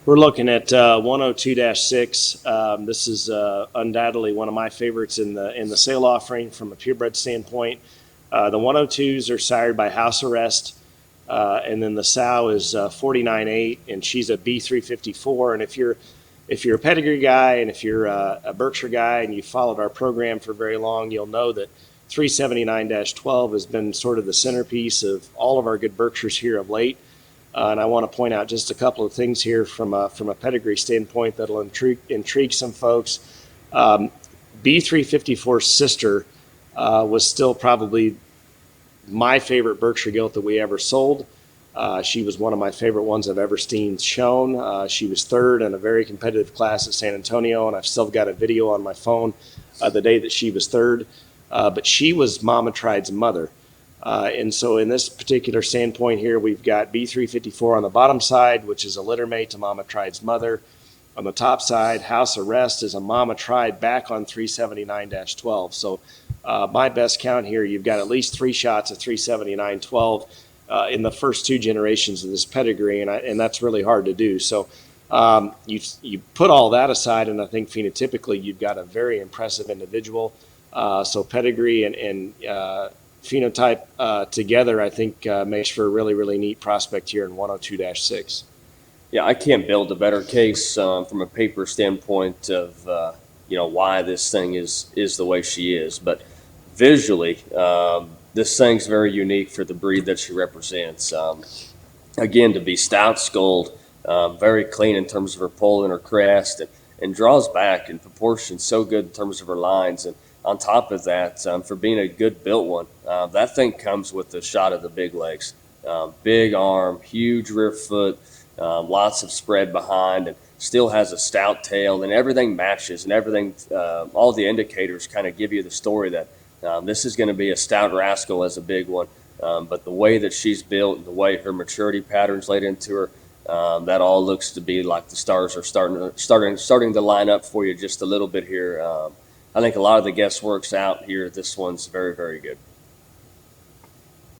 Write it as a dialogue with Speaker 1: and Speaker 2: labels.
Speaker 1: We're looking at 102-6. This is undoubtedly one of my favorites in the sale offering from a purebred standpoint. The 102s are sired by House Arrest, and then the sow is 49.8, and she's a B354. And if you're a pedigree guy and if you're a Berkshire guy and you followed our program for very long, you'll know that 379-12 has been sort of the centerpiece of all of our good Berkshires here of late. And I want to point out just a couple of things here from a pedigree standpoint that'll intrigue some folks. B354's sister was still probably my favorite Berkshire gilt that we ever sold. She was one of my favorite ones I've ever seen shown. She was third in a very competitive class at San Antonio, and I've still got a video on my phone the day that she was third. But she was Mama Tried's mother. And so in this particular standpoint here, we've got B354 on the bottom side, which is a litter mate to Mama Tried's mother. On the top side, House Arrest is a Mama Tried back on 379-12. So my best count here, you've got at least 3 shots of 379-12 in the first 2 generations of this pedigree, and that's really hard to do. So you put all that aside, and I think phenotypically you've got a very impressive individual. So pedigree and phenotype together, I think, makes for a really, really neat prospect here in 102-6.
Speaker 2: Yeah, I can't build a better case from a paper standpoint of why this thing is the way she is. But visually, this thing's very unique for the breed that she represents. Again, to be stout-skulled, very clean in terms of her poll and her crest, and draws back in proportion so good in terms of her lines. And on top of that, for being a good built one, that thing comes with the shot of the big legs. Big arm, huge rear foot, lots of spread behind, and still has a stout tail, and everything matches, and everything, all the indicators kind of give you the story that this is going to be a stout rascal as a big one. But the way that she's built, and the way her maturity patterns laid into her, that all looks to be like the stars are starting to line up for you just a little bit here. I think a lot of the guesswork's out here. This one's very, very good.